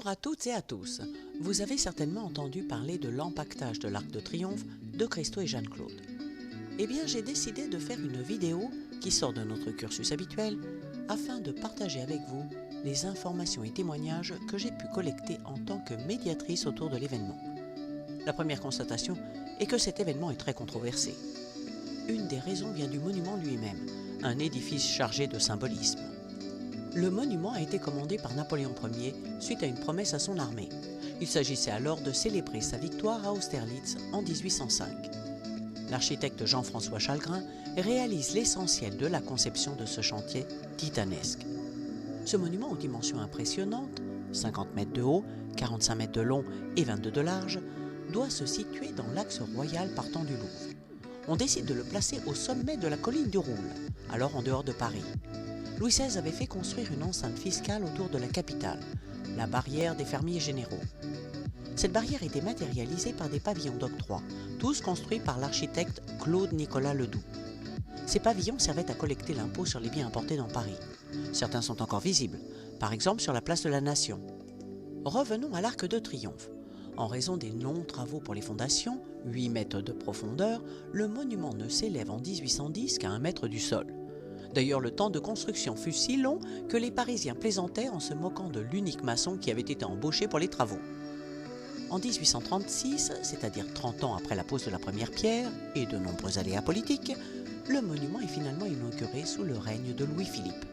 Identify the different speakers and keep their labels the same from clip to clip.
Speaker 1: Bonjour à toutes et à tous. Vous avez certainement entendu parler de l'empaquetage de l'Arc de Triomphe de Christo et Jeanne-Claude. Eh bien, j'ai décidé de faire une vidéo qui sort de notre cursus habituel afin de partager avec vous les informations et témoignages que j'ai pu collecter en tant que médiatrice autour de l'événement. La première constatation est que cet événement est très controversé. Une des raisons vient du monument lui-même, un édifice chargé de symbolisme. Le monument a été commandé par Napoléon Ier suite à une promesse à son armée. Il s'agissait alors de célébrer sa victoire à Austerlitz en 1805. L'architecte Jean-François Chalgrin réalise l'essentiel de la conception de ce chantier titanesque. Ce monument aux dimensions impressionnantes, 50 mètres de haut, 45 mètres de long et 22 de large, doit se situer dans l'axe royal partant du Louvre. On décide de le placer au sommet de la colline du Roule, alors en dehors de Paris. Louis XVI avait fait construire une enceinte fiscale autour de la capitale, la barrière des fermiers généraux. Cette barrière était matérialisée par des pavillons d'octroi, tous construits par l'architecte Claude-Nicolas Ledoux. Ces pavillons servaient à collecter l'impôt sur les biens importés dans Paris. Certains sont encore visibles, par exemple sur la place de la Nation. Revenons à l'Arc de Triomphe. En raison des longs travaux pour les fondations, 8 mètres de profondeur, le monument ne s'élève en 1810 qu'à 1 mètre du sol. D'ailleurs, le temps de construction fut si long que les Parisiens plaisantaient en se moquant de l'unique maçon qui avait été embauché pour les travaux. En 1836, c'est-à-dire 30 ans après la pose de la première pierre et de nombreux aléas politiques, le monument est finalement inauguré sous le règne de Louis-Philippe.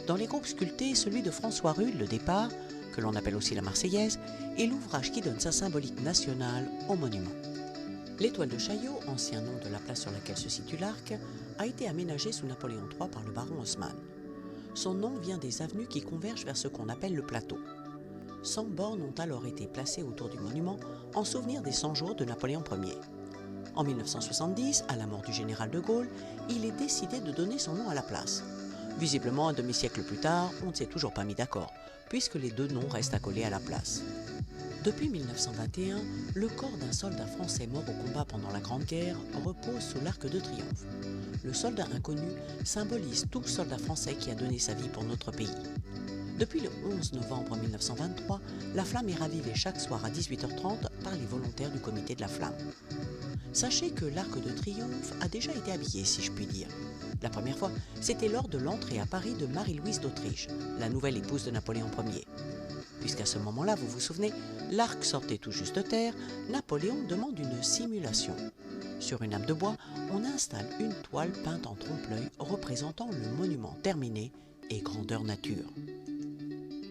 Speaker 1: Dans les groupes sculptés, celui de François Rude, le départ, que l'on appelle aussi la Marseillaise, est l'ouvrage qui donne sa symbolique nationale au monument. L'étoile de Chaillot, ancien nom de la place sur laquelle se situe l'arc, a été aménagée sous Napoléon III par le baron Haussmann. Son nom vient des avenues qui convergent vers ce qu'on appelle le plateau. 100 bornes ont alors été placées autour du monument en souvenir des 100 jours de Napoléon Ier. En 1970, à la mort du général de Gaulle, il est décidé de donner son nom à la place. Visiblement, un demi-siècle plus tard, on ne s'est toujours pas mis d'accord, puisque les deux noms restent accolés à la place. Depuis 1921, le corps d'un soldat français mort au combat pendant la Grande Guerre repose sous l'Arc de Triomphe. Le soldat inconnu symbolise tout soldat français qui a donné sa vie pour notre pays. Depuis le 11 novembre 1923, la flamme est ravivée chaque soir à 18h30 par les volontaires du comité de la flamme. Sachez que l'Arc de Triomphe a déjà été habillé, si je puis dire. La première fois, c'était lors de l'entrée à Paris de Marie-Louise d'Autriche, la nouvelle épouse de Napoléon Ier. Puisqu'à ce moment-là, vous vous souvenez, l'arc sortait tout juste de terre, Napoléon demande une simulation. Sur une âme de bois, on installe une toile peinte en trompe-l'œil représentant le monument terminé et grandeur nature.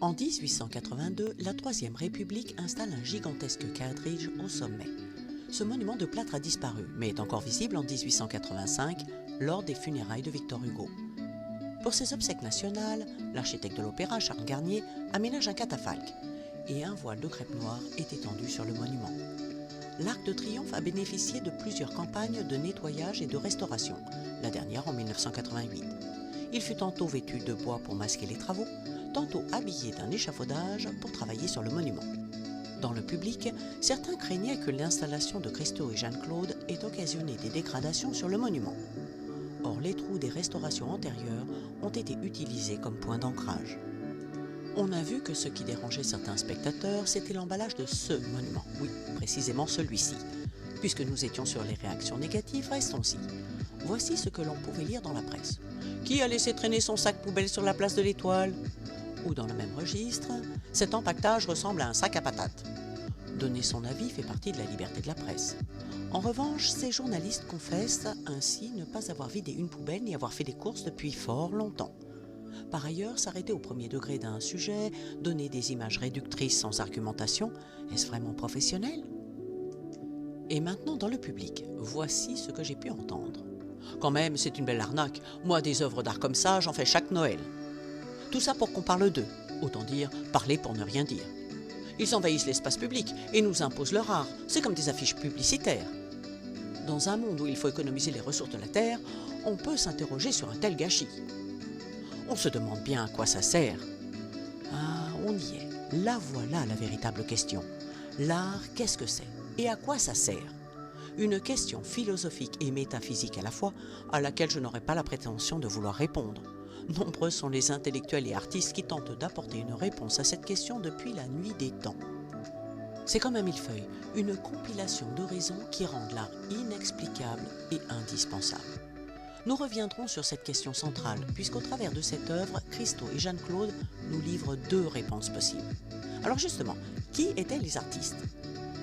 Speaker 1: En 1882, la Troisième République installe un gigantesque quadrige au sommet. Ce monument de plâtre a disparu, mais est encore visible en 1885 lors des funérailles de Victor Hugo. Pour ses obsèques nationales, l'architecte de l'Opéra, Charles Garnier, aménage un catafalque et un voile de crêpe noire est étendu sur le monument. L'Arc de Triomphe a bénéficié de plusieurs campagnes de nettoyage et de restauration, la dernière en 1988. Il fut tantôt vêtu de bois pour masquer les travaux, tantôt habillé d'un échafaudage pour travailler sur le monument. Dans le public, certains craignaient que l'installation de Christo et Jeanne-Claude ait occasionné des dégradations sur le monument. Or, les trous des restaurations antérieures ont été utilisés comme point d'ancrage. On a vu que ce qui dérangeait certains spectateurs, c'était l'emballage de ce monument. Oui, précisément celui-ci. Puisque nous étions sur les réactions négatives, restons-y. Voici ce que l'on pouvait lire dans la presse. Qui a laissé traîner son sac poubelle sur la place de l'Étoile ? Ou dans le même registre, cet empaquetage ressemble à un sac à patates. Donner son avis fait partie de la liberté de la presse. En revanche, ces journalistes confessent ainsi ne pas avoir vidé une poubelle ni avoir fait des courses depuis fort longtemps. Par ailleurs, s'arrêter au premier degré d'un sujet, donner des images réductrices sans argumentation, est-ce vraiment professionnel ? Et maintenant dans le public, voici ce que j'ai pu entendre. Quand même, c'est une belle arnaque. Moi, des œuvres d'art comme ça, j'en fais chaque Noël. Tout ça pour qu'on parle d'eux, autant dire parler pour ne rien dire. Ils envahissent l'espace public et nous imposent leur art, c'est comme des affiches publicitaires. Dans un monde où il faut économiser les ressources de la Terre, on peut s'interroger sur un tel gâchis. On se demande bien à quoi ça sert. Ah, on y est. Là voilà la véritable question. L'art, qu'est-ce que c'est ? Et à quoi ça sert ? Une question philosophique et métaphysique à la fois, à laquelle je n'aurai pas la prétention de vouloir répondre. Nombreux sont les intellectuels et artistes qui tentent d'apporter une réponse à cette question depuis la nuit des temps. C'est comme un millefeuille, une compilation de raisons qui rendent l'art inexplicable et indispensable. Nous reviendrons sur cette question centrale, puisqu'au travers de cette œuvre, Christo et Jeanne-Claude nous livrent deux réponses possibles. Alors justement, qui étaient les artistes ?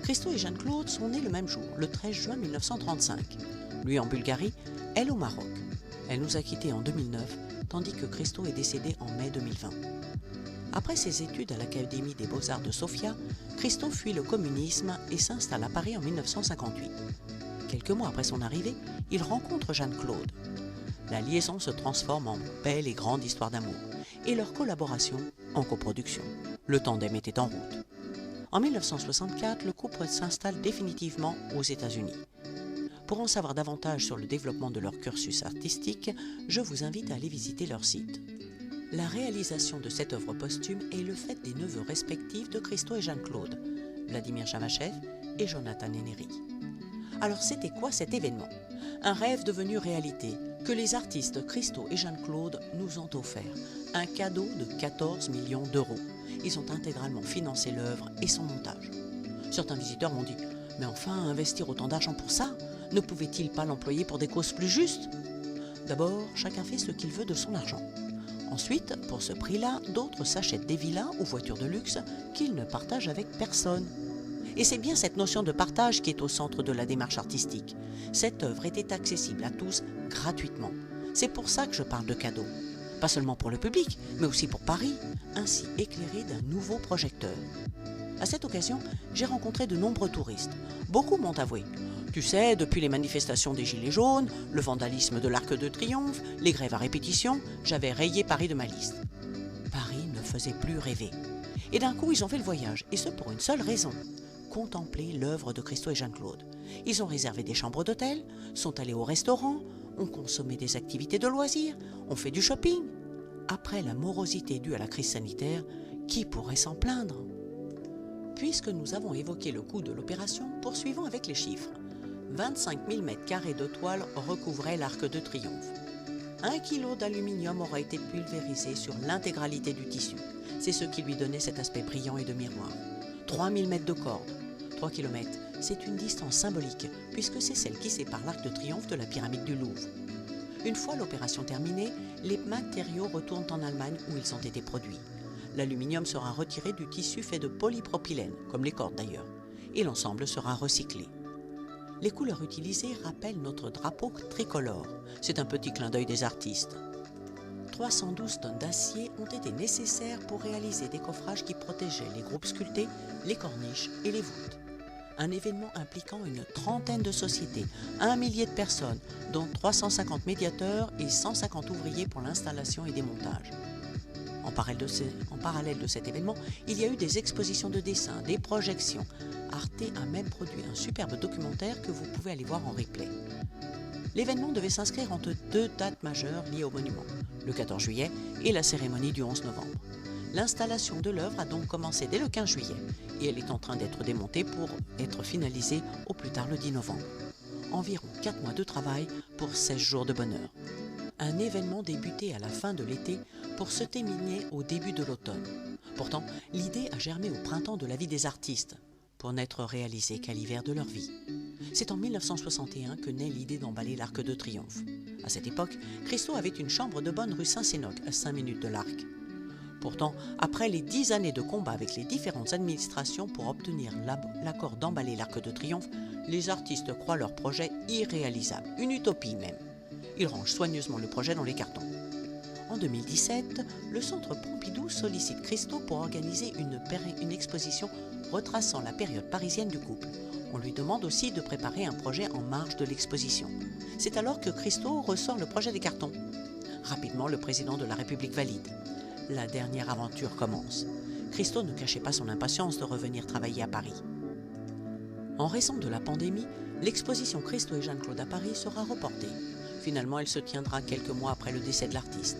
Speaker 1: Christo et Jeanne-Claude sont nés le même jour, le 13 juin 1935. Lui en Bulgarie, elle au Maroc. Elle nous a quittés en 2009, tandis que Christo est décédé en mai 2020. Après ses études à l'Académie des Beaux-Arts de Sofia, Christo fuit le communisme et s'installe à Paris en 1958. Quelques mois après son arrivée, il rencontre Jeanne-Claude. La liaison se transforme en belle et grande histoire d'amour, et leur collaboration en coproduction. Le tandem était en route. En 1964, le couple s'installe définitivement aux États-Unis. Pour en savoir davantage sur le développement de leur cursus artistique, je vous invite à aller visiter leur site. La réalisation de cette œuvre posthume est le fait des neveux respectifs de Christo et Jeanne-Claude, Vladimir Chavachev et Jonathan Ennery. Alors c'était quoi cet événement ? Un rêve devenu réalité que les artistes Christo et Jeanne-Claude nous ont offert. Un cadeau de 14 millions d'euros. Ils ont intégralement financé l'œuvre et son montage. Certains visiteurs m'ont dit « Mais enfin, investir autant d'argent pour ça ? Ne pouvait-il pas l'employer pour des causes plus justes ?» D'abord, chacun fait ce qu'il veut de son argent. Ensuite, pour ce prix-là, d'autres s'achètent des villas ou voitures de luxe qu'ils ne partagent avec personne. Et c'est bien cette notion de partage qui est au centre de la démarche artistique. Cette œuvre était accessible à tous gratuitement. C'est pour ça que je parle de cadeau. Pas seulement pour le public, mais aussi pour Paris, ainsi éclairé d'un nouveau projecteur. À cette occasion, j'ai rencontré de nombreux touristes. Beaucoup m'ont avoué « Tu sais, depuis les manifestations des Gilets jaunes, le vandalisme de l'Arc de Triomphe, les grèves à répétition, j'avais rayé Paris de ma liste. » Paris ne faisait plus rêver. Et d'un coup, ils ont fait le voyage, et ce pour une seule raison. Contempler l'œuvre de Christo et Jeanne-Claude. Ils ont réservé des chambres d'hôtel, sont allés au restaurant, ont consommé des activités de loisirs, ont fait du shopping. Après la morosité due à la crise sanitaire, qui pourrait s'en plaindre ? Puisque nous avons évoqué le coût de l'opération, poursuivons avec les chiffres. 25 000 m² de toile recouvraient l'Arc de Triomphe. 1 kg d'aluminium aura été pulvérisé sur l'intégralité du tissu. C'est ce qui lui donnait cet aspect brillant et de miroir. 3000 mètres de corde. 3 km, c'est une distance symbolique, puisque c'est celle qui sépare l'Arc de Triomphe de la pyramide du Louvre. Une fois l'opération terminée, les matériaux retournent en Allemagne où ils ont été produits. L'aluminium sera retiré du tissu fait de polypropylène, comme les cordes d'ailleurs, et l'ensemble sera recyclé. Les couleurs utilisées rappellent notre drapeau tricolore. C'est un petit clin d'œil des artistes. 312 tonnes d'acier ont été nécessaires pour réaliser des coffrages qui protégeaient les groupes sculptés, les corniches et les voûtes. Un événement impliquant une trentaine de sociétés, 1 millier de personnes, dont 350 médiateurs et 150 ouvriers pour l'installation et démontage. En parallèle de cet événement, il y a eu des expositions de dessins, des projections. Arte a même produit un superbe documentaire que vous pouvez aller voir en replay. L'événement devait s'inscrire entre deux dates majeures liées au monument, le 14 juillet et la cérémonie du 11 novembre. L'installation de l'œuvre a donc commencé dès le 15 juillet et elle est en train d'être démontée pour être finalisée au plus tard le 10 novembre. Environ 4 mois de travail pour 16 jours de bonheur. Un événement débuté à la fin de l'été pour se terminer au début de l'automne. Pourtant, l'idée a germé au printemps de la vie des artistes, pour n'être réalisée qu'à l'hiver de leur vie. C'est en 1961 que naît l'idée d'emballer l'Arc de Triomphe. À cette époque, Christo avait une chambre de bonne rue Saint-Sénoc, à 5 minutes de l'Arc. Pourtant, après les 10 années de combat avec les différentes administrations pour obtenir l'accord d'emballer l'Arc de Triomphe, les artistes croient leur projet irréalisable, une utopie même. Ils rangent soigneusement le projet dans les cartons. En 2017, le Centre Pompidou sollicite Christo pour organiser une exposition retraçant la période parisienne du couple. On lui demande aussi de préparer un projet en marge de l'exposition. C'est alors que Christo ressort le projet des cartons. Rapidement, le président de la République valide. La dernière aventure commence. Christo ne cachait pas son impatience de revenir travailler à Paris. En raison de la pandémie, l'exposition Christo et Jeanne-Claude à Paris sera reportée. Finalement, elle se tiendra quelques mois après le décès de l'artiste.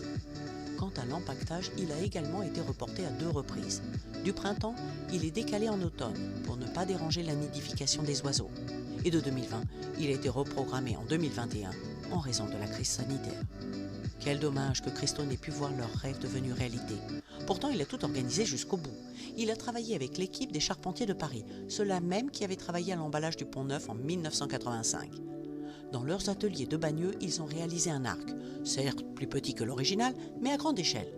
Speaker 1: Quant à l'empaquetage, il a également été reporté à 2 reprises. Du printemps, il est décalé en automne pour ne pas déranger la nidification des oiseaux. Et de 2020, il a été reprogrammé en 2021 en raison de la crise sanitaire. Quel dommage que Christo n'ait pu voir leur rêve devenu réalité. Pourtant, il a tout organisé jusqu'au bout. Il a travaillé avec l'équipe des charpentiers de Paris, ceux-là même qui avaient travaillé à l'emballage du Pont-Neuf en 1985. Dans leurs ateliers de Bagneux, ils ont réalisé un arc, certes plus petit que l'original, mais à grande échelle.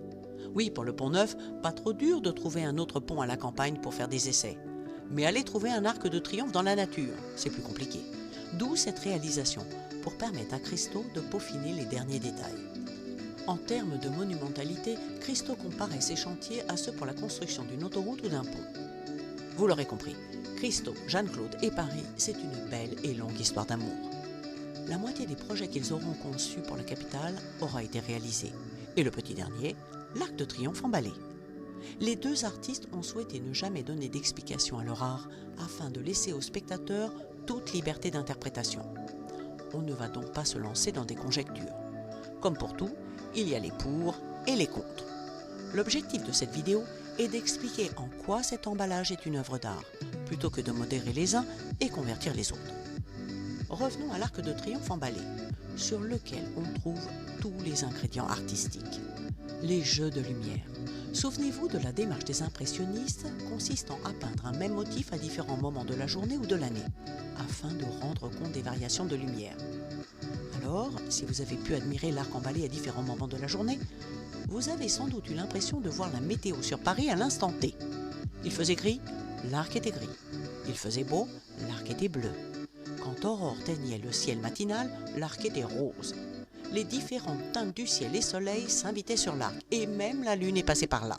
Speaker 1: Oui, pour le Pont-Neuf, pas trop dur de trouver un autre pont à la campagne pour faire des essais. Mais aller trouver un arc de triomphe dans la nature, c'est plus compliqué. D'où cette réalisation, pour permettre à Christo de peaufiner les derniers détails. En termes de monumentalité, Christo comparait ses chantiers à ceux pour la construction d'une autoroute ou d'un pont. Vous l'aurez compris, Christo, Jeanne-Claude et Paris, c'est une belle et longue histoire d'amour. La moitié des projets qu'ils auront conçus pour la capitale aura été réalisée. Et le petit dernier, l'Arc de Triomphe emballé. Les deux artistes ont souhaité ne jamais donner d'explication à leur art afin de laisser aux spectateurs toute liberté d'interprétation. On ne va donc pas se lancer dans des conjectures. Comme pour tout, il y a les pour et les contre. L'objectif de cette vidéo est d'expliquer en quoi cet emballage est une œuvre d'art, plutôt que de modérer les uns et convertir les autres. Revenons à l'Arc de Triomphe emballé, sur lequel on trouve tous les ingrédients artistiques. Les jeux de lumière. Souvenez-vous de la démarche des impressionnistes consistant à peindre un même motif à différents moments de la journée ou de l'année, afin de rendre compte des variations de lumière. Alors, si vous avez pu admirer l'arc emballé à différents moments de la journée, vous avez sans doute eu l'impression de voir la météo sur Paris à l'instant T. Il faisait gris, l'arc était gris. Il faisait beau, l'arc était bleu. Quand Aurore teignait le ciel matinal, l'arc était rose. Les différentes teintes du ciel et soleil s'invitaient sur l'arc, et même la lune est passée par là.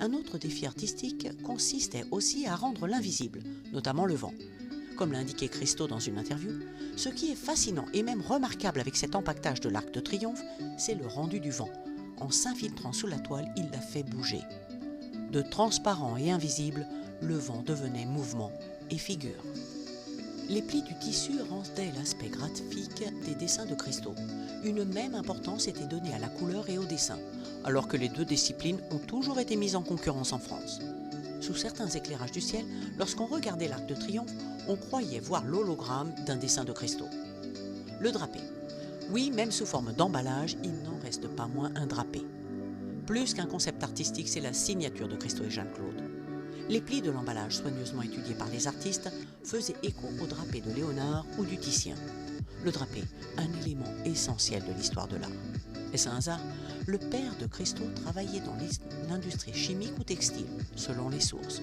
Speaker 1: Un autre défi artistique consistait aussi à rendre l'invisible, notamment le vent. Comme l'a indiqué Christo dans une interview, ce qui est fascinant et même remarquable avec cet empaquetage de l'Arc de Triomphe, c'est le rendu du vent. En s'infiltrant sous la toile, il l'a fait bouger. De transparent et invisible, le vent devenait mouvement et figure. Les plis du tissu rendaient l'aspect graphique des dessins de Christo. Une même importance était donnée à la couleur et au dessin, alors que les deux disciplines ont toujours été mises en concurrence en France. Sous certains éclairages du ciel, lorsqu'on regardait l'Arc de Triomphe, on croyait voir l'hologramme d'un dessin de Christo. Le drapé. Oui, même sous forme d'emballage, il n'en reste pas moins un drapé. Plus qu'un concept artistique, c'est la signature de Christo et Jeanne-Claude. Les plis de l'emballage soigneusement étudiés par les artistes faisaient écho au drapé de Léonard ou du Titien. Le drapé, un élément essentiel de l'histoire de l'art. Est-ce un hasard? Le père de Christo travaillait dans l'industrie chimique ou textile, selon les sources.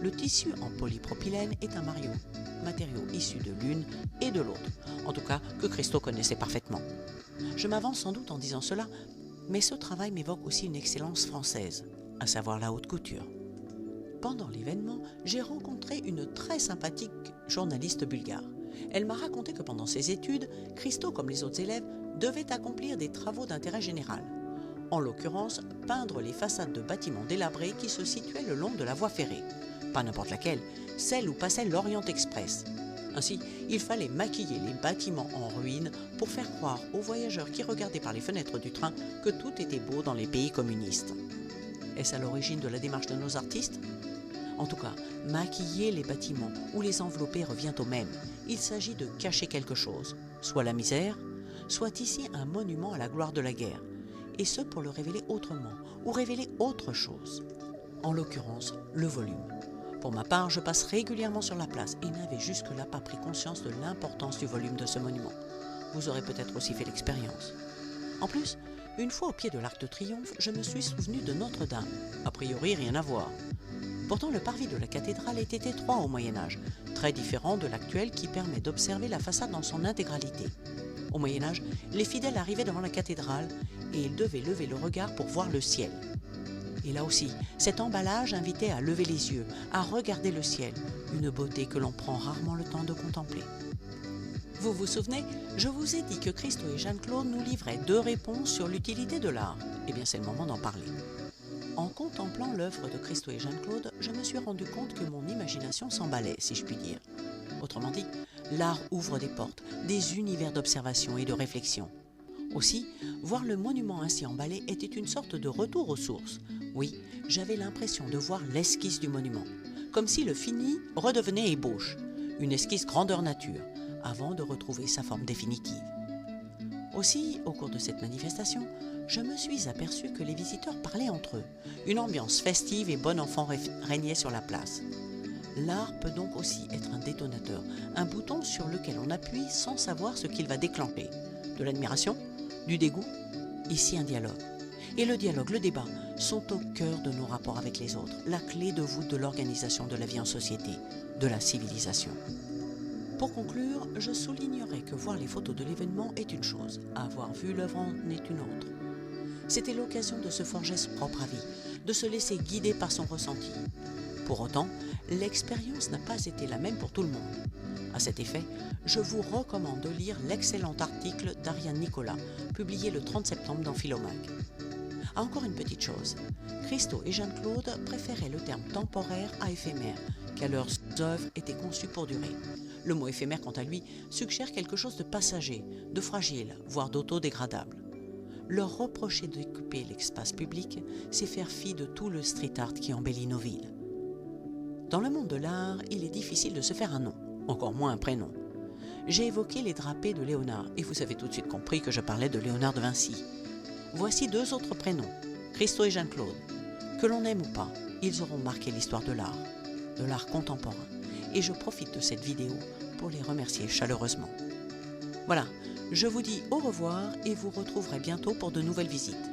Speaker 1: Le tissu en polypropylène est un matériau issu de l'une et de l'autre, en tout cas que Christo connaissait parfaitement. Je m'avance sans doute en disant cela, mais ce travail m'évoque aussi une excellence française, à savoir la haute couture. Pendant l'événement, j'ai rencontré une très sympathique journaliste bulgare. Elle m'a raconté que pendant ses études, Christo, comme les autres élèves, devait accomplir des travaux d'intérêt général. En l'occurrence, peindre les façades de bâtiments délabrés qui se situaient le long de la voie ferrée. Pas n'importe laquelle, celle où passait l'Orient Express. Ainsi, il fallait maquiller les bâtiments en ruine pour faire croire aux voyageurs qui regardaient par les fenêtres du train que tout était beau dans les pays communistes. Est-ce à l'origine de la démarche de nos artistes? En tout cas, maquiller les bâtiments ou les envelopper revient au même. Il s'agit de cacher quelque chose, soit la misère, soit ici un monument à la gloire de la guerre, et ce pour le révéler autrement ou révéler autre chose. En l'occurrence, le volume. Pour ma part, je passe régulièrement sur la place et n'avais jusque-là pas pris conscience de l'importance du volume de ce monument. Vous aurez peut-être aussi fait l'expérience. En plus, une fois au pied de l'Arc de Triomphe, je me suis souvenu de Notre-Dame. A priori, rien à voir. Pourtant, le parvis de la cathédrale était étroit au Moyen-Âge, très différent de l'actuel qui permet d'observer la façade dans son intégralité. Au Moyen-Âge, les fidèles arrivaient devant la cathédrale et ils devaient lever le regard pour voir le ciel. Et là aussi, cet emballage invitait à lever les yeux, à regarder le ciel, une beauté que l'on prend rarement le temps de contempler. Vous vous souvenez, je vous ai dit que Christo et Jeanne-Claude nous livraient 2 réponses sur l'utilité de l'art. Eh bien, c'est le moment d'en parler. En contemplant l'œuvre de Christo et Jeanne-Claude, je me suis rendu compte que mon imagination s'emballait, si je puis dire. Autrement dit, l'art ouvre des portes, des univers d'observation et de réflexion. Aussi, voir le monument ainsi emballé était une sorte de retour aux sources. Oui, j'avais l'impression de voir l'esquisse du monument, comme si le fini redevenait ébauche, une esquisse grandeur nature, avant de retrouver sa forme définitive. Aussi, au cours de cette manifestation, je me suis aperçu que les visiteurs parlaient entre eux. Une ambiance festive et bon enfant régnait sur la place. L'art peut donc aussi être un détonateur, un bouton sur lequel on appuie sans savoir ce qu'il va déclencher. De l'admiration, du dégoût, ici un dialogue. Et le dialogue, le débat, sont au cœur de nos rapports avec les autres, la clé de voûte de l'organisation de la vie en société, de la civilisation. Pour conclure, je soulignerai que voir les photos de l'événement est une chose, avoir vu l'œuvre en est une autre. C'était l'occasion de se forger son propre avis, de se laisser guider par son ressenti. Pour autant, l'expérience n'a pas été la même pour tout le monde. À cet effet, je vous recommande de lire l'excellent article d'Ariane Nicolas, publié le 30 septembre dans Philomag. Ah, encore une petite chose, Christo et Jeanne-Claude préféraient le terme temporaire à éphémère, car leurs œuvres étaient conçues pour durer. Le mot éphémère, quant à lui, suggère quelque chose de passager, de fragile, voire d'autodégradable. Leur reprocher d'occuper l'espace public, c'est faire fi de tout le street art qui embellit nos villes. Dans le monde de l'art, il est difficile de se faire un nom, encore moins un prénom. J'ai évoqué les drapés de Léonard, et vous avez tout de suite compris que je parlais de Léonard de Vinci. Voici deux autres prénoms, Christo et Jeanne-Claude. Que l'on aime ou pas, ils auront marqué l'histoire de l'art contemporain. Et je profite de cette vidéo pour les remercier chaleureusement. Voilà, je vous dis au revoir et vous retrouverai bientôt pour de nouvelles visites.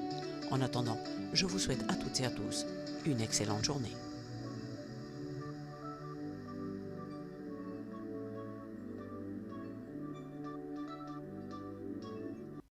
Speaker 1: En attendant, je vous souhaite à toutes et à tous une excellente journée.